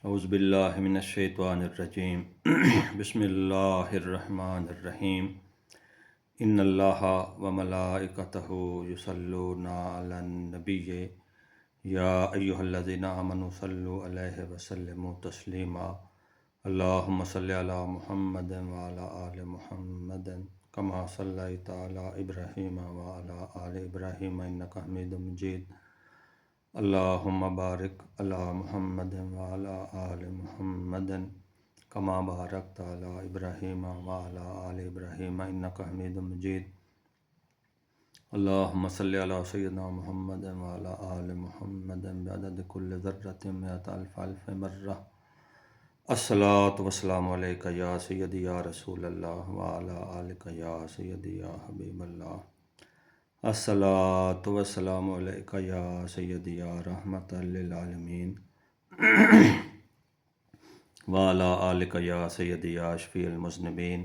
اعوذ باللہ من الشیطان الرجیم بسم اللہ الرحمن الرحیم ان اللہ وملائکتہ یصلون علی النبی یا ایہا الذین آمنوا صلوا علیہ وسلموا تسلیما اللہم صلی علی محمد وعلی آل محمد کما صلیت علی ابراہیم وعلی آل ابراہیم انک حمید مجید اللہم بارک علی محمد وعلی آل محمد کما بارکت علی ابراہیم وعلی آل ابراہیم انک حمید مجید اللہم صلی علی سیدنا محمد وعلی آل محمد بعدد کل ذرۃ مئۃ الف الف مرہ الصلاۃ والسلام علیک یا سیدی یا رسول اللہ وعلی آلک یا سیدی یا حبیب اللہ الصلاۃ والسلام علیک یا سیدی یا رحمۃ للعالمین وعلی آلک یا سیدی یا شفیع المذنبین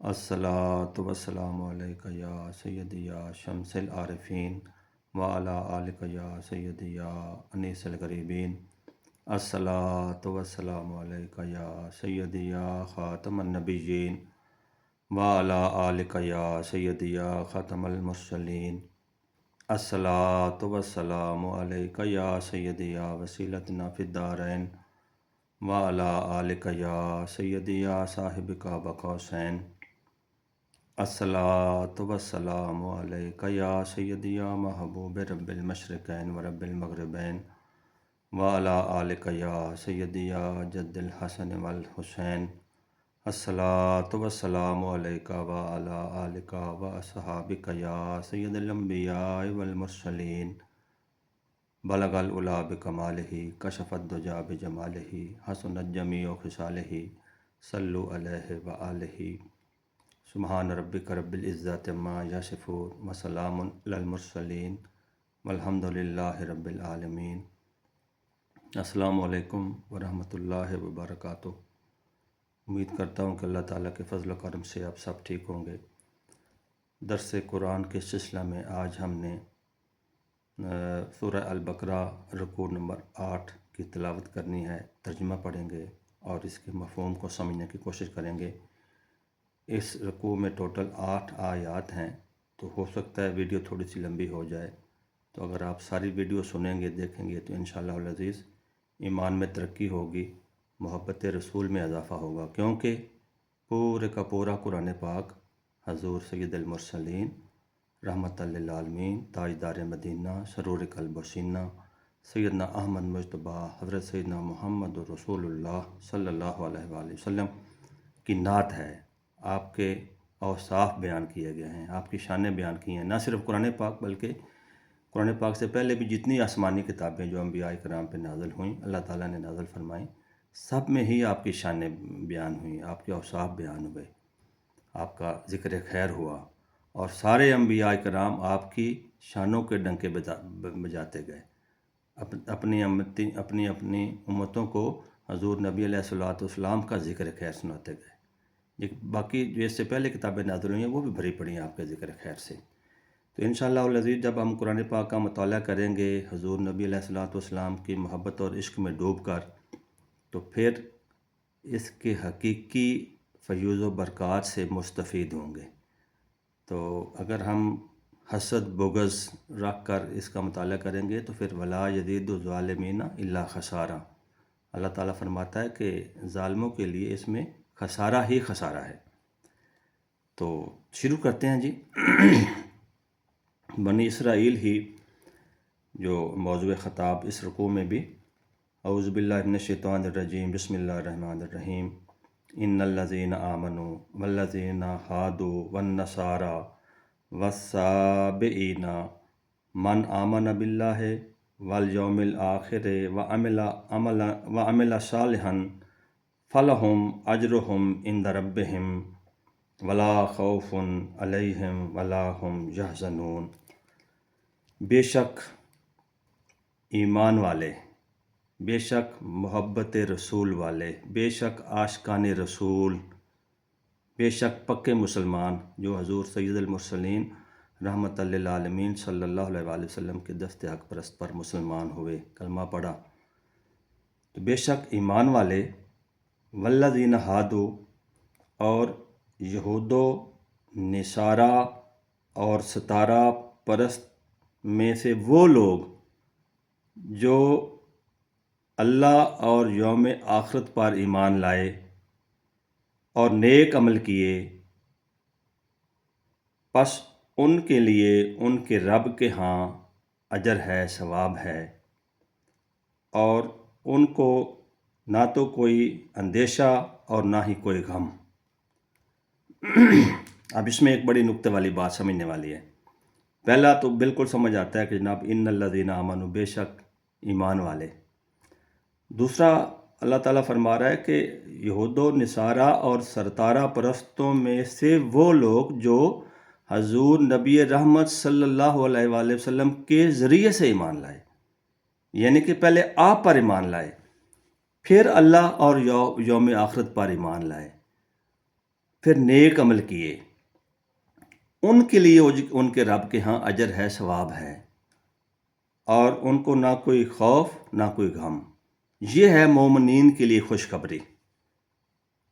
الصلاۃ والسلام علیک یا سیدی یا شمس العارفین وعلی آلک یا سیدی یا انیس الغریبین الصلاۃ والسلام علیک یا سیدی یا خاتم النبیین وعلی آلک یا سیدی یا ختم المرسلین الصلاۃ والسلام علیک یا سیدی یا وسیلتنا فی الدارین وعلی آلک یا سیدی یا صاحب قاب قوسین الصلاۃ والسلام علیک یا سیدی یا محبوب رب المشرقین و رب المغربین وعلی آلک یا سیدی یا جد الحسن والحسین الصلاۃ والسلام علیک وعلی آلک واصحابک یا سید الانبیاء والمرسلین بلغ العلا بکمالہ کشف الدجی بجمالہ حسنت جمیع خصالہ صلوا علیہ وآلہ سبحان ربک رب العزۃ عما یصفون وسلام علی المرسلین والحمد للہ رب العالمین۔ السلام علیکم ورحمۃ اللہ وبرکاتہ۔ امید کرتا ہوں کہ اللہ تعالیٰ کے فضل و کرم سے آپ سب ٹھیک ہوں گے۔ درس قرآن کے سلسلہ میں آج ہم نے سورہ البقرہ رکوع نمبر 8 کی تلاوت کرنی ہے، ترجمہ پڑھیں گے اور اس کے مفہوم کو سمجھنے کی کوشش کریں گے۔ اس رکوع میں ٹوٹل 8 آیات ہیں، تو ہو سکتا ہے ویڈیو تھوڑی سی لمبی ہو جائے، تو اگر آپ ساری ویڈیو سنیں گے دیکھیں گے تو انشاءاللہ العزیز ایمان میں ترقی ہوگی، محبت رسول میں اضافہ ہوگا، کیونکہ پورے کا پورا قرآن پاک حضور سید المرسلین رحمت للعالمین تاجدار مدینہ سرور قلب و سینہ سیدنا احمد مجتبیٰ حضرت سیدنا محمد رسول اللہ صلی اللہ علیہ وآلہ وسلم کی نعت ہے۔ آپ کے اوصاف بیان کیے گئے ہیں، آپ کی شانیں بیان کی ہیں، نہ صرف قرآن پاک بلکہ قرآن پاک سے پہلے بھی جتنی آسمانی کتابیں جو انبیاء کرام پہ نازل ہوئیں، اللہ تعالیٰ نے نازل فرمائیں، سب میں ہی آپ کی شانیں بیان ہوئیں، آپ کے اوصاف بیان ہوئے، آپ کا ذکر خیر ہوا، اور سارے انبیاء کرام آپ کی شانوں کے ڈنکے بجاتے گئے، اپنی امتوں کو حضور نبی علیہ الصلوۃ والسلام کا ذکر خیر سناتے گئے۔ باقی جو اس سے پہلے کتابیں نازل ہوئی ہیں وہ بھی بھری پڑی ہیں آپ کے ذکر خیر سے۔ تو انشاءاللہ العزیز جب ہم قرآن پاک کا مطالعہ کریں گے حضور نبی علیہ الصلوۃ والسلام کی محبت اور عشق میں ڈوب کر، تو پھر اس کے حقیقی فیوز و برکات سے مستفید ہوں گے۔ تو اگر ہم حسد بغض رکھ کر اس کا مطالعہ کریں گے تو پھر ولا یزید الظالمین الا خسارہ، اللہ تعالیٰ فرماتا ہے کہ ظالموں کے لیے اس میں خسارہ ہی خسارہ ہے۔ تو شروع کرتے ہیں جی۔ بنی اسرائیل ہی جو موضوع خطاب اس رکوع میں بھی، اعوذ باللہ من الشیطان الرجیم بسم اللہ الرحمن الرحیم ان الذین آمنوا والذین ہادوا والنصارى والسابئین من آمن باللہ والیوم الآخر وعمل صالحا فلہم اجرہم عند ربہم ولا خوف علیہم ولا ہم یحزنون۔ بے شک ایمان والے، بے شک محبت رسول والے، بے شک عاشقان رسول، بے شک پکے مسلمان جو حضور سید المرسلین رحمت للعالمین صلی اللہ علیہ وآلہ وسلم کے دست حق پرست پر مسلمان ہوئے، کلمہ پڑھا، تو بے شک ایمان والے والذین ہادو اور یہود و نصارہ اور ستارہ پرست میں سے وہ لوگ جو اللہ اور یوم آخرت پر ایمان لائے اور نیک عمل کیے، پس ان کے لیے ان کے رب کے ہاں اجر ہے، ثواب ہے، اور ان کو نہ تو کوئی اندیشہ اور نہ ہی کوئی غم۔ اب اس میں ایک بڑی نکتے والی بات سمجھنے والی ہے۔ پہلا تو بالکل سمجھ آتا ہے کہ جناب ان الذین آمنوا، بے شک ایمان والے۔ دوسرا اللہ تعالیٰ فرما رہا ہے کہ یہود و نصارہ اور ستارہ پرستوں میں سے وہ لوگ جو حضور نبی رحمت صلی اللہ علیہ وآلہ وسلم کے ذریعے سے ایمان لائے، یعنی کہ پہلے آپ پر ایمان لائے، پھر اللہ اور یوم آخرت پر ایمان لائے، پھر نیک عمل کیے، ان کے لیے ان کے رب کے ہاں اجر ہے، ثواب ہے، اور ان کو نہ کوئی خوف نہ کوئی غم۔ یہ ہے مومنین کے لیے خوشخبری۔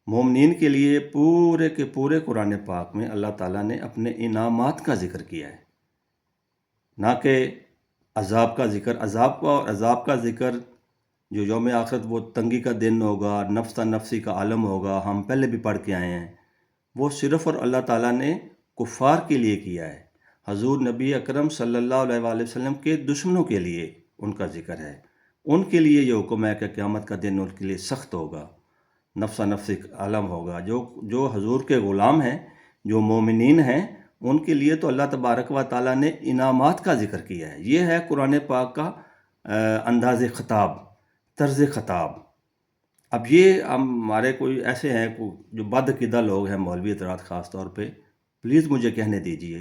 مومنین کے لیے پورے کے پورے قرآن پاک میں اللہ تعالیٰ نے اپنے انعامات کا ذکر کیا ہے، نہ کہ عذاب کا ذکر۔ عذاب کا ذکر جو یوم آخرت وہ تنگی کا دن ہوگا، نفس نفسی کا عالم ہوگا، ہم پہلے بھی پڑھ کے آئے ہیں، وہ صرف اور اللہ تعالیٰ نے کفار کے لیے کیا ہے۔ حضور نبی اکرم صلی اللہ علیہ وآلہ وسلم کے دشمنوں کے لیے ان کا ذکر ہے۔ ان کے لیے یہ حکم ہے کہ قیامت کا دن ان کے لیے سخت ہوگا، نفس نفسی عالم ہوگا۔ جو حضور کے غلام ہیں، جو مومنین ہیں، ان کے لیے تو اللہ تبارک و تعالیٰ نے انعامات کا ذکر کیا ہے۔ یہ ہے قرآن پاک کا انداز خطاب، طرز خطاب۔ اب یہ ہمارے کوئی ایسے ہیں جو بدعقیدہ لوگ ہیں، مولوی حضرات خاص طور پہ، پلیز مجھے کہنے دیجئے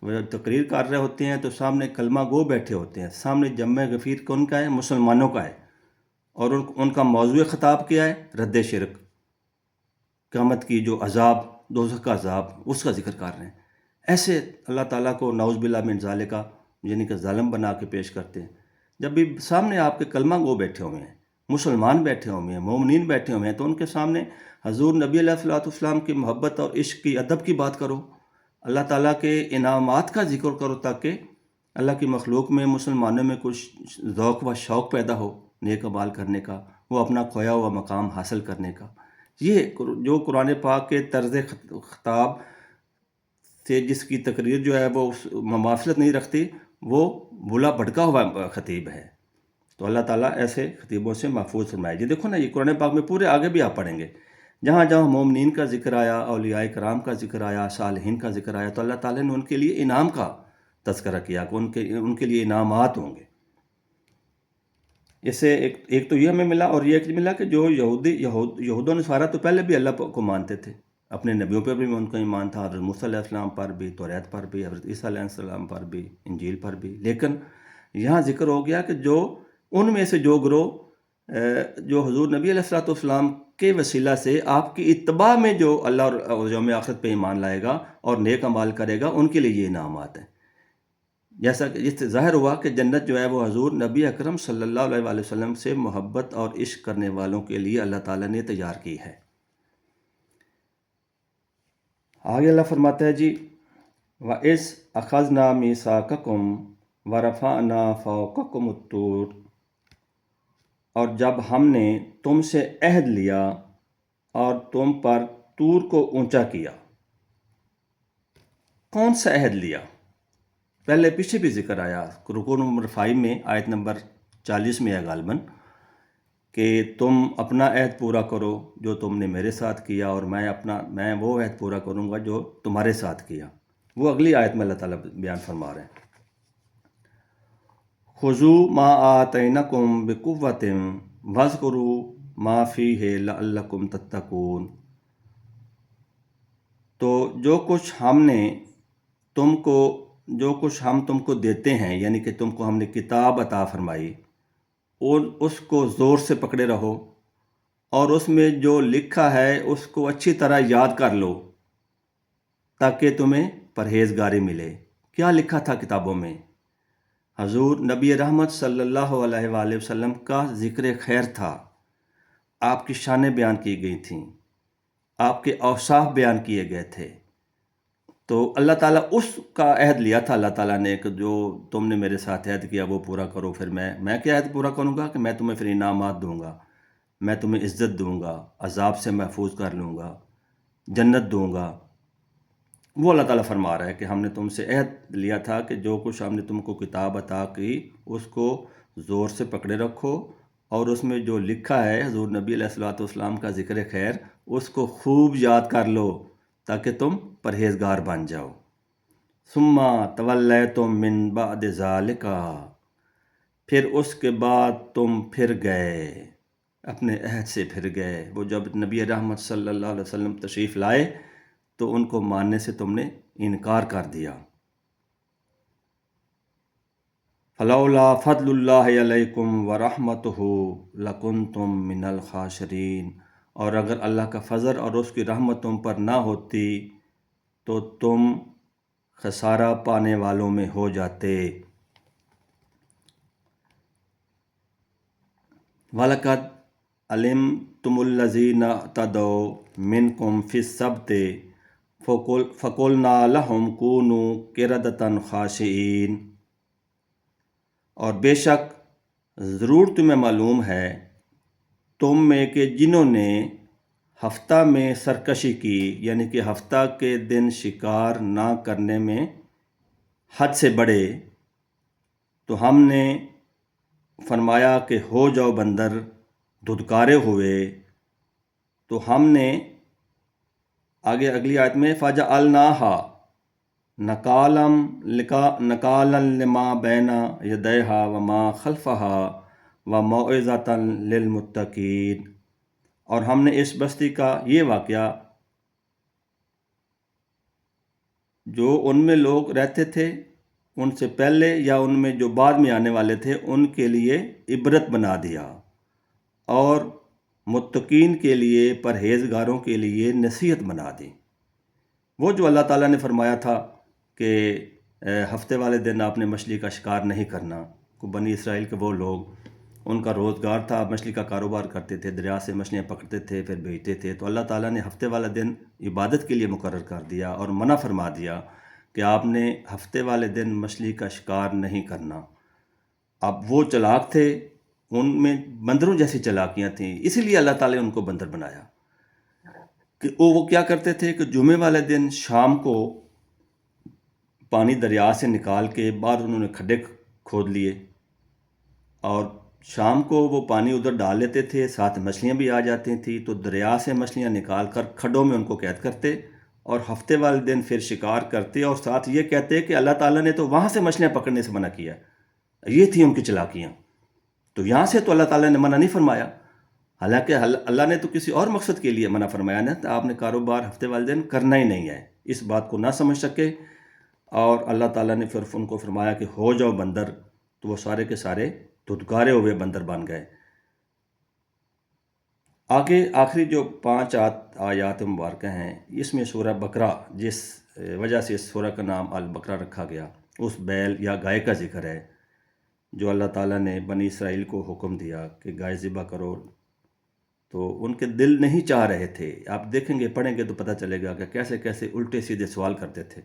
کہ وہ جب تقریر کر رہے ہوتے ہیں تو سامنے کلمہ گو بیٹھے ہوتے ہیں، سامنے جمع غفیر کون کا ہے؟ مسلمانوں کا ہے، اور ان کا موضوع خطاب کیا ہے؟ رد شرک، قیامت کی جو عذاب، دوزخ کا عذاب، اس کا ذکر کر رہے ہیں۔ ایسے اللہ تعالیٰ کو نعوذ باللہ من ذالک، یعنی کہ ظالم بنا کے پیش کرتے ہیں۔ جب بھی سامنے آپ کے کلمہ گو بیٹھے ہوئے ہیں، مسلمان بیٹھے ہوئے ہیں، مومنین بیٹھے ہوئے ہیں، تو ان کے سامنے حضور نبی علیہ الصلوۃ والسلام کی محبت اور عشق کی، ادب کی بات کرو، اللہ تعالیٰ کے انعامات کا ذکر کرو، تاکہ اللہ کی مخلوق میں، مسلمانوں میں کچھ ذوق و شوق پیدا ہو نیک اعمال کرنے کا، وہ اپنا کھویا ہوا مقام حاصل کرنے کا۔ یہ جو قرآن پاک کے طرز خطاب سے جس کی تقریر جو ہے وہ مماثلت نہیں رکھتی، وہ بھولا بھٹکا ہوا خطیب ہے۔ تو اللہ تعالیٰ ایسے خطیبوں سے محفوظ فرمائے۔ جی دیکھو نا، یہ قرآن پاک میں پورے آگے بھی آپ پڑھیں گے، جہاں جہاں مومنین کا ذکر آیا، اولیاء کرام کا ذکر آیا، صالحین کا ذکر آیا، تو اللہ تعالیٰ نے ان کے لیے انعام کا تذکرہ کیا کہ ان کے لیے انعامات ہوں گے۔ اس سے ایک تو یہ ہمیں ملا، اور یہ ایک ملا کہ جو یہود و نصارہ تو پہلے بھی اللہ کو مانتے تھے، اپنے نبیوں پر بھی ان کا ایمان تھا، حضرت موسیٰ علیہ السلام پر بھی، توریت پر بھی، حضرت عیسیٰ علیہ السلام پر بھی، انجیل پر بھی۔ لیکن یہاں ذکر ہو گیا کہ جو ان میں سے جو گروہ جو حضور نبی علیہ الصلوۃ والسلام کے وسیلہ سے آپ کی اتباع میں جو اللہ اور یوم آخرت پہ ایمان لائے گا اور نیک اعمال کرے گا، ان کے لیے یہ انعامات ہیں۔ جیسا کہ اس سے ظاہر ہوا کہ جنت جو ہے وہ حضور نبی اکرم صلی اللہ علیہ وآلہ وسلم سے محبت اور عشق کرنے والوں کے لیے اللہ تعالیٰ نے تیار کی ہے۔ آگے اللہ فرماتا ہے جی وَإِذْ أَخَذْنَا مِيثَاقَكُمْ وَرَفَعْنَا فَوْقَكُمُ الطُّورَ، اور جب ہم نے تم سے عہد لیا اور تم پر طور کو اونچا کیا۔ کون سا عہد لیا؟ پہلے پیچھے بھی ذکر آیا، رکوع نمبر 5 میں، آیت نمبر 40 میں ہے غالباً، کہ تم اپنا عہد پورا کرو جو تم نے میرے ساتھ کیا، اور میں وہ عہد پورا کروں گا جو تمہارے ساتھ کیا۔ وہ اگلی آیت میں اللہ تعالیٰ بیان فرما رہے ہیں، خُذُوا مَا آتَيْنَكُمْ بِقُوَّةٍ وَاذْكُرُوا مَا فِيهِ لَعَلَّكُمْ تَتَّقُونَ۔ تو جو کچھ ہم تم کو دیتے ہیں، یعنی کہ تم کو ہم نے کتاب عطا فرمائی، اور اس کو زور سے پکڑے رہو، اور اس میں جو لکھا ہے اس کو اچھی طرح یاد کر لو، تاکہ تمہیں پرہیزگاری ملے۔ کیا لکھا تھا کتابوں میں؟ حضور نبی رحمت صلی اللہ علیہ وآلہ وسلم کا ذکر خیر تھا، آپ کی شانیں بیان کی گئی تھیں، آپ کے اوصاف بیان کیے گئے تھے، تو اللہ تعالیٰ اس کا عہد لیا تھا اللہ تعالیٰ نے کہ جو تم نے میرے ساتھ عہد کیا وہ پورا کرو. پھر میں کیا عہد پورا کروں گا کہ میں تمہیں پھر انعامات دوں گا، میں تمہیں عزت دوں گا، عذاب سے محفوظ کر لوں گا، جنت دوں گا. وہ اللہ تعالیٰ فرما رہا ہے کہ ہم نے تم سے عہد لیا تھا کہ جو کچھ ہم نے تم کو کتاب عطا کی اس کو زور سے پکڑے رکھو، اور اس میں جو لکھا ہے حضور نبی علیہ الصلوۃ والسلام کا ذکر خیر اس کو خوب یاد کر لو تاکہ تم پرہیزگار بن جاؤ. ثم تولیتم من بعد ذالک، پھر اس کے بعد تم پھر گئے، اپنے عہد سے پھر گئے. وہ جب نبی رحمت صلی اللہ علیہ وسلم تشریف لائے تو ان کو ماننے سے تم نے انکار کر دیا. فلولا فضل اللہ علیکم ورحمتہ لکنتم من الخاسرین، اور اگر اللہ کا فضل اور اس کی رحمت تم پر نہ ہوتی تو تم خسارہ پانے والوں میں ہو جاتے. وَلَقَدْ عَلِمْتُمُ الَّذِينَ اعْتَدَوْا مِنْكُمْ فِي السَّبْتِ فَقُلْنَا لَهُمْ كُونُوا قِرَدَةً خَاسِئِينَ، اور بے شک ضرور تمہیں معلوم ہے تم میں کہ جنہوں نے ہفتہ میں سرکشی کی، یعنی کہ ہفتہ کے دن شکار نہ کرنے میں حد سے بڑھے، تو ہم نے فرمایا کہ ہو جاؤ بندر. دھدکارے ہوئے تو ہم نے آگے اگلی آیت میں فَجَعَلْنَاهَا نَكَالًا لِمَا بَيْنَ يَدَيْهَا وَمَا خَلْفَهَا وَمَوْعِظَةً لِلْمُتَّقِينَ، اور ہم نے اس بستی کا یہ واقعہ جو ان میں لوگ رہتے تھے ان سے پہلے یا ان میں جو بعد میں آنے والے تھے ان کے لیے عبرت بنا دیا، اور متقین کے لیے، پرہیزگاروں کے لیے نصیحت بنا دی. وہ جو اللہ تعالیٰ نے فرمایا تھا کہ ہفتے والے دن آپ نے مچھلی کا شکار نہیں کرنا. بنی اسرائیل کے وہ لوگ، ان کا روزگار تھا، مچھلی کا کاروبار کرتے تھے، دریا سے مچھلیاں پکڑتے تھے پھر بیچتے تھے. تو اللہ تعالیٰ نے ہفتے والا دن عبادت کے لیے مقرر کر دیا اور منع فرما دیا کہ آپ نے ہفتے والے دن مچھلی کا شکار نہیں کرنا. اب وہ چلاک تھے، ان میں بندروں جیسی چلاکیاں تھیں، اسی لیے اللہ تعالیٰ نے ان کو بندر بنایا کہ وہ کیا کرتے تھے کہ جمعے والے دن شام کو پانی دریا سے نکال کے بعد انہوں نے کھڈے کھود لیے، اور شام کو وہ پانی ادھر ڈال لیتے تھے، ساتھ مچھلیاں بھی آ جاتی تھیں، تو دریا سے مچھلیاں نکال کر کھڈوں میں ان کو قید کرتے، اور ہفتے والے دن پھر شکار کرتے، اور ساتھ یہ کہتے کہ اللہ تعالیٰ نے تو وہاں سے مچھلیاں پکڑنے سے منع کیا. یہ تھیں ان کی چلاکیاں. تو یہاں سے تو اللہ تعالیٰ نے منع نہیں فرمایا، حالانکہ اللہ نے تو کسی اور مقصد کے لیے منع فرمایا نا. تو آپ نے کاروبار ہفتے والے دن کرنا ہی نہیں ہے. اس بات کو نہ سمجھ سکے، اور اللہ تعالیٰ نے پھر ان کو فرمایا کہ ہو جاؤ بندر، تو وہ سارے کے سارے دھدکارے ہوئے بندر بن گئے. آگے آخری جو 5 آیات مبارکہ ہیں، اس میں سورہ بقرہ، جس وجہ سے اس سورہ کا نام البقرہ رکھا گیا، اس بیل یا گائے کا ذکر ہے جو اللہ تعالیٰ نے بنی اسرائیل کو حکم دیا کہ گائے ذبح کرو. تو ان کے دل نہیں چاہ رہے تھے. آپ دیکھیں گے، پڑھیں گے تو پتہ چلے گا کہ کیسے کیسے الٹے سیدھے سوال کرتے تھے.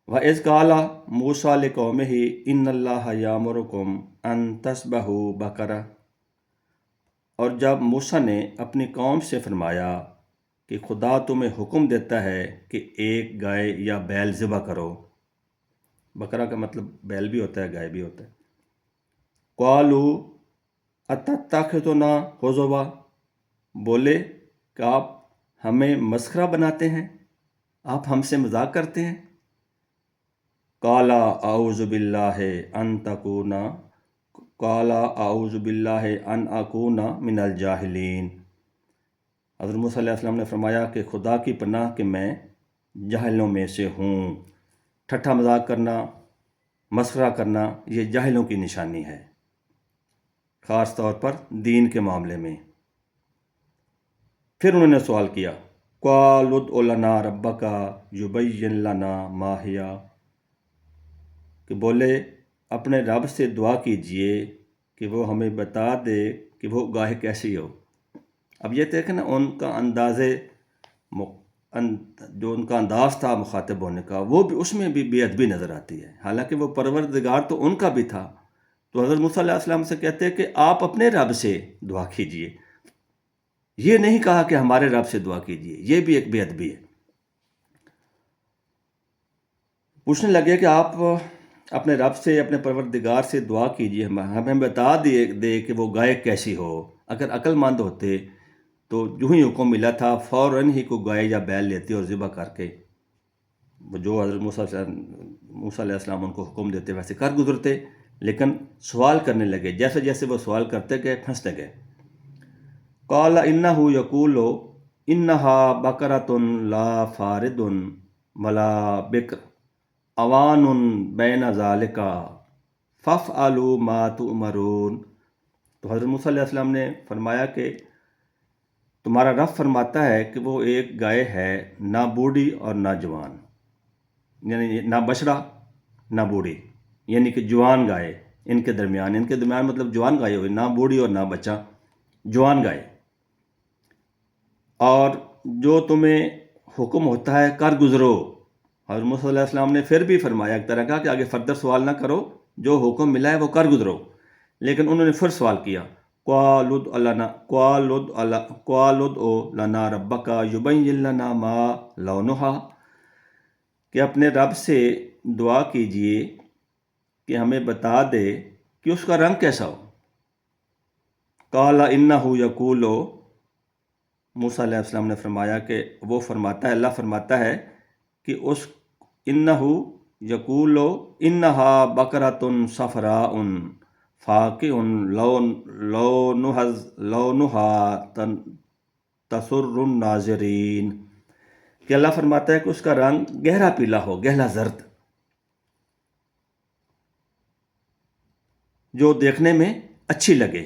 وَإِذْ قَالَ مُوسَىٰ لِقَوْمِهِ إِنَّ اللَّهَ يَأْمُرُكُمْ أَن تَذْبَحُوا بَقَرَةً، اور جب موسیٰ نے اپنی قوم سے فرمایا کہ خدا تمہیں حکم دیتا ہے کہ ایک گائے یا بیل ذبح کرو. بقرہ کا مطلب بیل بھی ہوتا ہے، گائے بھی ہوتا ہے. قَالُوا أَتَتَّخِذُنَا هُزُوًا، بولے کہ آپ ہمیں مسخرہ بناتے ہیں، آپ ہم سے مذاق کرتے ہیں. قَالَ أَعُوذُ بِاللَّهِ أَنْ أَكُونَ مِنَ الْجَاهِلِينَ. حضرت موسیٰ علیہ السلام نے فرمایا کہ خدا کی پناہ کہ میں جاہلوں میں سے ہوں. ٹھٹھا مذاق کرنا، مسخرہ کرنا، یہ جاہلوں کی نشانی ہے، خاص طور پر دین کے معاملے میں. پھر انہوں نے سوال کیا، قَالُوا ادْعُ لَنَا رَبَّكَ يُبَيِّن لَنَا مَا هِيَ، کہ بولے اپنے رب سے دعا کیجئے کہ وہ ہمیں بتا دے کہ وہ گائے کیسی ہو۔ اب یہ دیکھیں نا ان کا جو ان کا انداز تھا مخاطب ہونے کا، وہ بھی اس میں بھی بے ادبی نظر آتی ہے، حالانکہ وہ پروردگار تو ان کا بھی تھا۔ تو حضرت موسیٰ علیہ السلام سے کہتے ہیں کہ آپ اپنے رب سے دعا کیجئے، یہ نہیں کہا کہ ہمارے رب سے دعا کیجئے، یہ بھی ایک بے ادبی ہے۔ پوچھنے لگے کہ آپ اپنے رب سے، اپنے پروردگار سے دعا کیجئے، ہمیں بتا دے کہ وہ گائے کیسی ہو۔ اگر عقل مند ہوتے تو جو ہی حکم ملا تھا فوراً ہی کوئی گائے یا بیل لیتے اور ذبح کر کے جو حضرت موسیٰ علیہ السلام ان کو حکم دیتے ویسے کر گزرتے، لیکن سوال کرنے لگے۔ جیسے جیسے وہ سوال کرتے گئے پھنستے گئے۔ قال انہ یقول انہا بقرۃ لا فارض ولا بکر اوان بین ذالک فافعلوا ما تؤمرون۔ تو حضرت موسیٰ علیہ السلام نے فرمایا کہ تمہارا رب فرماتا ہے کہ وہ ایک گائے ہے، نہ بوڑھی اور نہ جوان، یعنی نہ بچڑا نہ بوڑھی، یعنی کہ جوان گائے ان کے درمیان مطلب جوان گائے ہوئی، نہ بوڑھی اور نہ بچہ، جوان گائے۔ اور جو تمہیں حکم ہوتا ہے کر گزرو۔ حضرت موسیٰ علیہ السلام نے پھر بھی فرمایا ایک طرح کا کہ آگے فردر سوال نہ کرو، جو حکم ملا ہے وہ کر گزرو، لیکن انہوں نے پھر سوال کیا قَالُ ادْعُ لَنَا رَبَّكَ يُبَيِّن لَنَا مَا لَوْنُهَا، کہ اپنے رب سے دعا کیجئے کہ ہمیں بتا دے کہ اس کا رنگ کیسا ہو۔ قَالَ إِنَّهُ يَقُولُ، موسیٰ علیہ السلام نے فرمایا کہ وہ فرماتا ہے، اللہ فرماتا ہے کہ انہو یقول انہا بقرۃ صفراء فاقع لونہا تسر الناظرین، کہ اللہ فرماتا ہے کہ اس کا رنگ گہرا پیلا ہو، گہرا زرد، جو دیکھنے میں اچھی لگے۔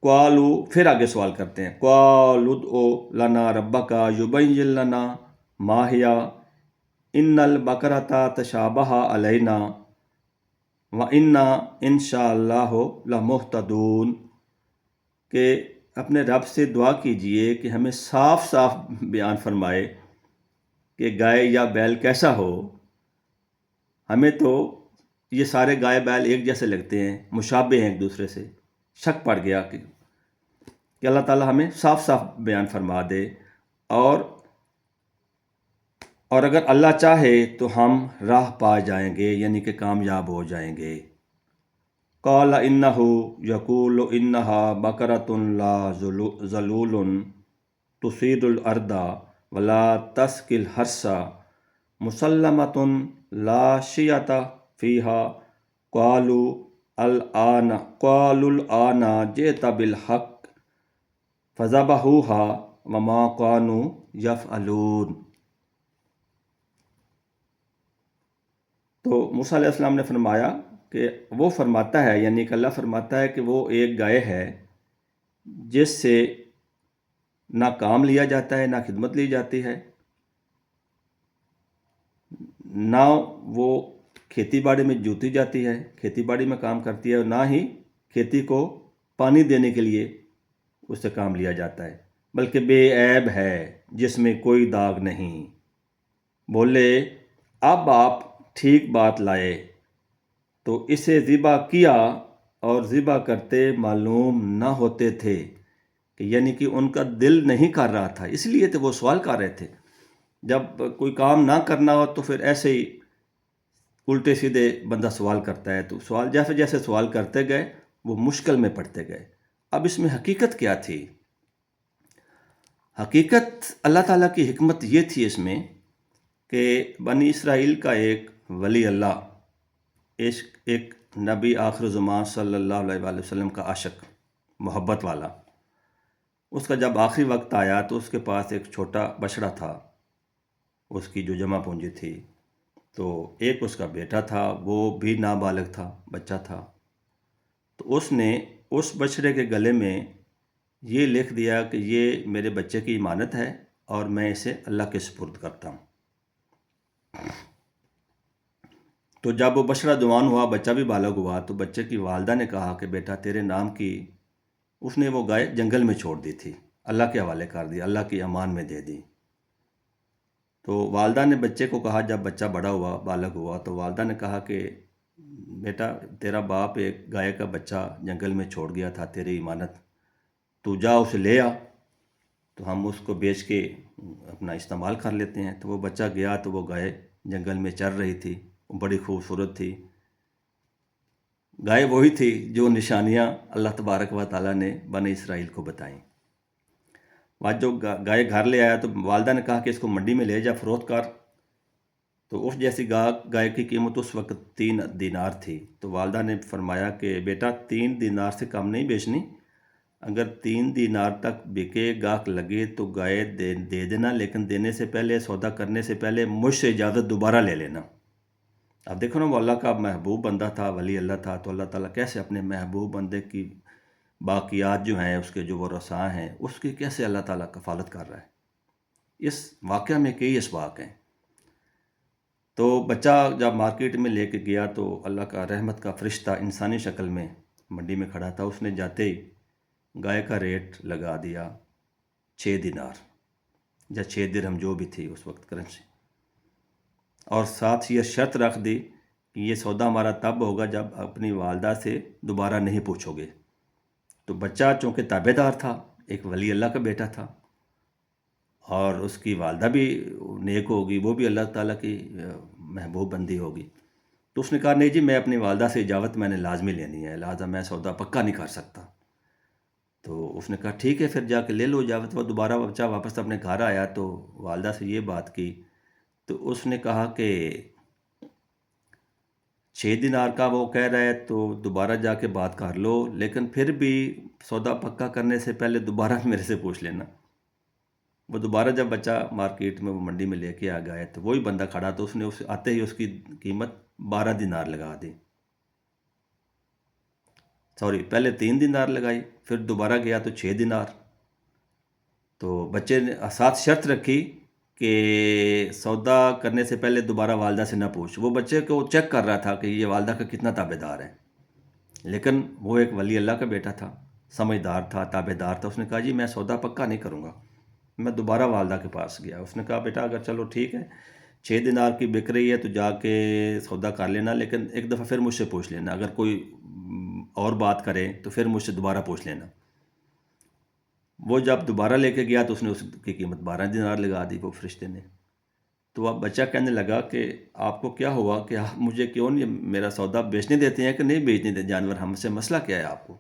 قالو، پھر آگے سوال کرتے ہیں، قالوا ادْعُ لَنَا رَبَّكَ يُبَيِّن لَنَا مَا هِيَ إِنَّ الْبَقَرَةَ تَشَابَهَ عَلَيْنَا وَإِنَّا إِنْ شَاءَ اللَّهُ لَمُهْتَدُونَ، کہ اپنے رب سے دعا کیجئے کہ ہمیں صاف صاف بیان فرمائے کہ گائے یا بیل کیسا ہو۔ ہمیں تو یہ سارے گائے بیل ایک جیسے لگتے ہیں، مشابہ ہیں ایک دوسرے سے، شک پڑ گیا کہ اللہ تعالیٰ ہمیں صاف صاف بیان فرما دے، اور اگر اللہ چاہے تو ہم راہ پا جائیں گے، یعنی کہ کامیاب ہو جائیں گے۔ قال انہ یقول انہا بقرۃ لا ذلول تصید الارض ولا تسقی الحرث مسلمۃ لا شیۃ فیہا قالوا الآن جئت بالحق فذبحوها وما كانوا يفعلون۔ تو موسیٰ علیہ السلام نے فرمایا کہ وہ فرماتا ہے، یعنی کہ اللہ فرماتا ہے کہ وہ ایک گائے ہے جس سے نہ کام لیا جاتا ہے، نہ خدمت لی جاتی ہے، نہ وہ کھیتی باڑی میں جوتی جاتی ہے، کھیتی باڑی میں کام کرتی ہے، اور نہ ہی کھیتی کو پانی دینے کے لیے اس سے کام لیا جاتا ہے، بلکہ بے عیب ہے، جس میں کوئی داغ نہیں۔ بولے اب آپ ٹھیک بات لائے، تو اسے ذبح کیا، اور ذبح کرتے معلوم نہ ہوتے تھے، کہ یعنی کہ ان کا دل نہیں کر رہا تھا، اس لیے تو وہ سوال کر رہے تھے۔ جب کوئی کام نہ کرنا ہو تو پھر ایسے ہی الٹے سیدھے بندہ سوال کرتا ہے، تو سوال جیسے جیسے سوال کرتے گئے وہ مشکل میں پڑتے گئے۔ اب اس میں حقیقت کیا تھی؟ حقیقت اللہ تعالیٰ کی حکمت یہ تھی اس میں کہ بنی اسرائیل کا ایک ولی اللہ، ایک نبی آخر زمان صلی اللہ علیہ وآلہ وسلم کا عاشق، محبت والا، اس کا جب آخری وقت آیا تو اس کے پاس ایک چھوٹا بچڑا تھا، اس کی جو جمع پونجی تھی، تو ایک اس کا بیٹا تھا، وہ بھی نابالغ تھا، بچہ تھا، تو اس نے اس بچڑے کے گلے میں یہ لکھ دیا کہ یہ میرے بچے کی امانت ہے اور میں اسے اللہ کے سپرد کرتا ہوں۔ تو جب وہ بشرا جوان ہوا، بچہ بھی بالغ ہوا، تو بچے کی والدہ نے کہا کہ بیٹا تیرے نام کی، اس نے وہ گائے جنگل میں چھوڑ دی تھی، اللہ کے حوالے کر دی، اللہ کی امان میں دے دی۔ تو والدہ نے بچے کو کہا، جب بچہ بڑا ہوا، بالغ ہوا، تو والدہ نے کہا کہ بیٹا تیرا باپ ایک گائے کا بچہ جنگل میں چھوڑ گیا تھا، تیری امانت، تو جا اسے لے آ، تو ہم اس کو بیچ کے اپنا استعمال کر لیتے ہیں۔ تو وہ بچہ گیا، تو وہ گائے جنگل میں چر رہی تھی، وہ بڑی خوبصورت تھی۔ گائے وہی تھی جو نشانیاں اللہ تبارک و تعالیٰ نے بنی اسرائیل کو بتائیں۔ آج جو گائے گھر لے آیا، تو والدہ نے کہا کہ اس کو منڈی میں لے جا، فروخت کر۔ تو اس جیسی گائے کی قیمت اس وقت 3 دینار تھی۔ تو والدہ نے فرمایا کہ بیٹا 3 دینار سے کم نہیں بیچنی، اگر 3 دینار تک بکے، گاہک لگے تو گائے دے دینا، لیکن دینے سے پہلے، سودا کرنے سے پہلے مجھ سے اجازت دوبارہ لے لینا۔ اب دیکھو نا، وہ اللہ کا محبوب بندہ تھا، ولی اللہ تھا، تو اللہ تعالیٰ کیسے اپنے محبوب بندے کی باقیات جو ہیں، اس کے جو ورثاء ہیں، اس کی کیسے اللہ تعالیٰ کفالت کر رہا ہے۔ اس واقعہ میں کئی اسباق ہیں۔ تو بچہ جب مارکیٹ میں لے کے گیا، تو اللہ کا رحمت کا فرشتہ انسانی شکل میں منڈی میں کھڑا تھا، اس نے جاتے ہی گائے کا ریٹ لگا دیا 6 دینار یا 6 درہم، جو بھی تھی اس وقت کرنسی، اور ساتھ یہ شرط رکھ دی کہ یہ سودا ہمارا تب ہوگا جب اپنی والدہ سے دوبارہ نہیں پوچھو گے۔ تو بچہ چونکہ تابع دار تھا، ایک ولی اللہ کا بیٹا تھا، اور اس کی والدہ بھی نیک ہوگی، وہ بھی اللہ تعالیٰ کی محبوب بندی ہوگی، تو اس نے کہا نہیں جی، میں اپنی والدہ سے اجازت میں نے لازمی لینی ہے، لہٰذا میں سودا پکا نہیں کر سکتا۔ تو اس نے کہا ٹھیک ہے، پھر جا کے لے لو اجازت۔ وہ دوبارہ بچہ واپس اپنے گھر آیا، تو والدہ سے یہ بات کی، تو اس نے کہا کہ 6 دینار کا وہ کہہ رہا ہے، تو دوبارہ جا کے بات کر لو، لیکن پھر بھی سودا پکا کرنے سے پہلے دوبارہ میرے سے پوچھ لینا۔ وہ دوبارہ جب بچہ مارکیٹ میں، وہ منڈی میں لے کے آ گیا، تو وہی بندہ کھڑا، تو اس نے آتے ہی اس کی قیمت 12 دینار لگا دی، سوری، پہلے 3 دینار لگائی، پھر دوبارہ گیا تو 6 دینار۔ تو بچے نے ساتھ شرط رکھی کہ سودا کرنے سے پہلے دوبارہ والدہ سے نہ پوچھ۔ وہ بچے کو چیک کر رہا تھا کہ یہ والدہ کا کتنا تابع دار ہے، لیکن وہ ایک ولی اللہ کا بیٹا تھا، سمجھدار تھا، تابع دار تھا۔ اس نے کہا جی میں سودا پکا نہیں کروں گا۔ میں دوبارہ والدہ کے پاس گیا، اس نے کہا بیٹا اگر چلو ٹھیک ہے، 6 دینار کی بک رہی ہے تو جا کے سودا کر لینا، لیکن ایک دفعہ پھر مجھ سے پوچھ لینا، اگر کوئی اور بات کرے تو پھر مجھ سے دوبارہ پوچھ لینا۔ وہ جب دوبارہ لے کے گیا، تو اس نے اس کی قیمت 12 دینار لگا دی، وہ فرشتے نے۔ تو اب بچہ کہنے لگا کہ آپ کو کیا ہوا کہ آپ مجھے کیوں نہیں میرا سودا بیچنے دیتے ہیں کہ نہیں بیچنے دیتے جانور، ہم سے مسئلہ کیا ہے آپ کو؟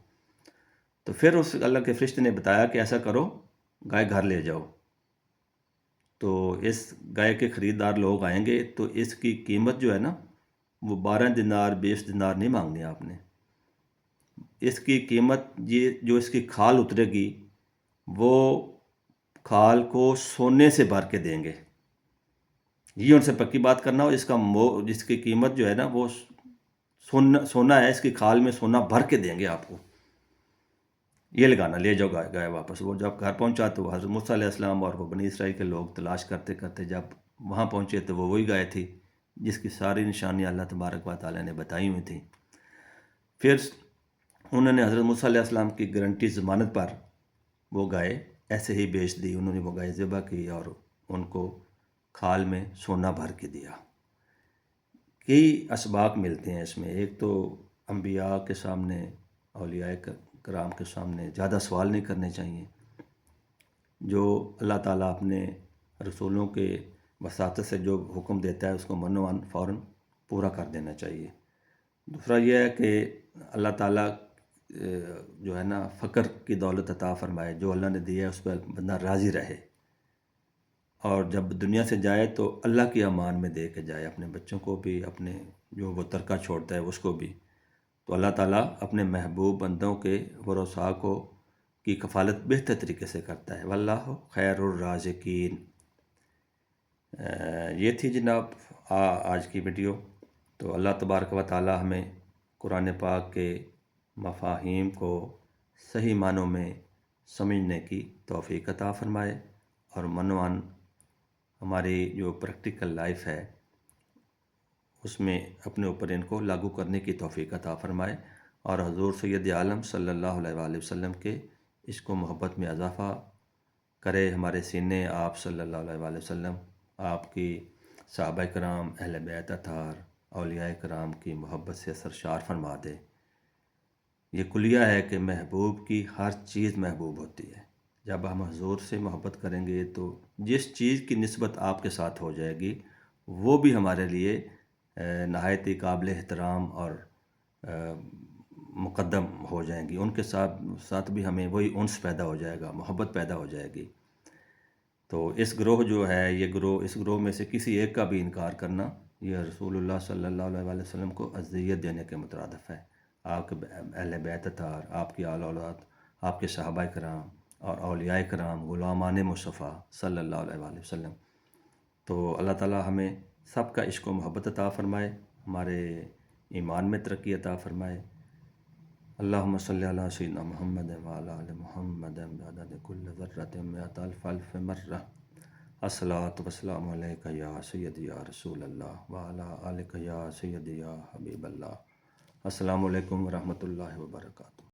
تو پھر اس اللہ کے فرشتے نے بتایا کہ ایسا کرو، گائے گھر لے جاؤ، تو اس گائے کے خریدار لوگ آئیں گے، تو اس کی قیمت جو ہے نا، وہ 12 دینار 20 دینار نہیں مانگنی آپ نے، اس کی قیمت یہ جو اس کی کھال اترے گی، وہ کھال کو سونے سے بھر کے دیں گے۔ یہ ان سے پکی بات کرنا ہو، اس کا جس کی قیمت جو ہے نا، وہ سونا ہے، اس کی کھال میں سونا بھر کے دیں گے آپ کو، یہ لگانا، لے جاؤ گائے واپس۔ وہ جب گھر پہنچا، تو حضرت موسیٰ علیہ السلام اور وہ بنی اسرائیل کے لوگ تلاش کرتے کرتے جب وہاں پہنچے، تو وہ وہی گائے تھی جس کی ساری نشانیاں اللہ تبارک و تعالیٰ نے بتائی ہوئی تھیں۔ پھر انہوں نے حضرت موسیٰ علیہ السلام کی گارنٹی ضمانت پر وہ گائے ایسے ہی بیچ دی، انہوں نے وہ گائے ذبح کی اور ان کو کھال میں سونا بھر کے دیا۔ کئی اسباق ملتے ہیں اس میں۔ ایک تو انبیاء کے سامنے، اولیاء کرام کے سامنے زیادہ سوال نہیں کرنے چاہیے، جو اللہ تعالیٰ اپنے رسولوں کے وساطت سے جو حکم دیتا ہے، اس کو منوان فوراً پورا کر دینا چاہیے۔ دوسرا یہ ہے کہ اللہ تعالیٰ جو ہے نا، فقر کی دولت عطا فرمائے، جو اللہ نے دیا ہے اس پر بندہ راضی رہے، اور جب دنیا سے جائے تو اللہ کی امان میں دے کے جائے، اپنے بچوں کو بھی، اپنے جو وہ ترکہ چھوڑتا ہے اس کو بھی۔ تو اللہ تعالیٰ اپنے محبوب بندوں کے ورثاء کو کی کفالت بہتر طریقے سے کرتا ہے۔ واللہ خیر الرازقین۔ یہ تھی جناب آج کی ویڈیو۔ تو اللہ تبارک و تعالیٰ ہمیں قرآن پاک کے مفاہیم کو صحیح معنوں میں سمجھنے کی توفیق عطا فرمائے، اور منوان ہماری جو پریکٹیکل لائف ہے اس میں اپنے اوپر ان کو لاگو کرنے کی توفیق عطا فرمائے، اور حضور سید عالم صلی اللہ علیہ وآلہ وسلم کے عشق و محبت میں اضافہ کرے ہمارے سینے۔ آپ صلی اللہ علیہ وآلہ وسلم، آپ کی صحابہ کرام، اہل بیت اطہار، اولیاء کرام کی محبت سے سرشار فرما دے۔ یہ کلیہ ہے کہ محبوب کی ہر چیز محبوب ہوتی ہے۔ جب ہم حضور سے محبت کریں گے تو جس چیز کی نسبت آپ کے ساتھ ہو جائے گی وہ بھی ہمارے لیے نہایت ہی قابل احترام اور مقدم ہو جائیں گی۔ ان کے ساتھ بھی ہمیں وہی انس پیدا ہو جائے گا، محبت پیدا ہو جائے گی۔ تو اس گروہ جو ہے، اس گروہ میں سے کسی ایک کا بھی انکار کرنا، یہ رسول اللہ صلی اللہ علیہ وآلہ وسلم کو اذیت دینے کے مترادف ہے۔ آپ کے اہل بیت اطہار، آپ کی آل اولاد، آپ کے صحابہ کرام اور اولیاء کرام، غلامان مصطفیٰ صلی اللہ علیہ وآلہ وسلم۔ تو اللہ تعالیٰ ہمیں سب کا عشق و محبت عطا فرمائے، ہمارے ایمان میں ترقی عطا فرمائے۔ اللہم صلی علی سیدنا محمد وعلی آل محمد بعدد کل ذرۃ مئۃ الف الف مرہ۔ الصلاۃ والسلام علیک یا سیدی یا رسول اللہ وعلی آلک یا سیدی یا حبیب اللہ۔ السلام علیکم ورحمۃ اللہ وبرکاتہ۔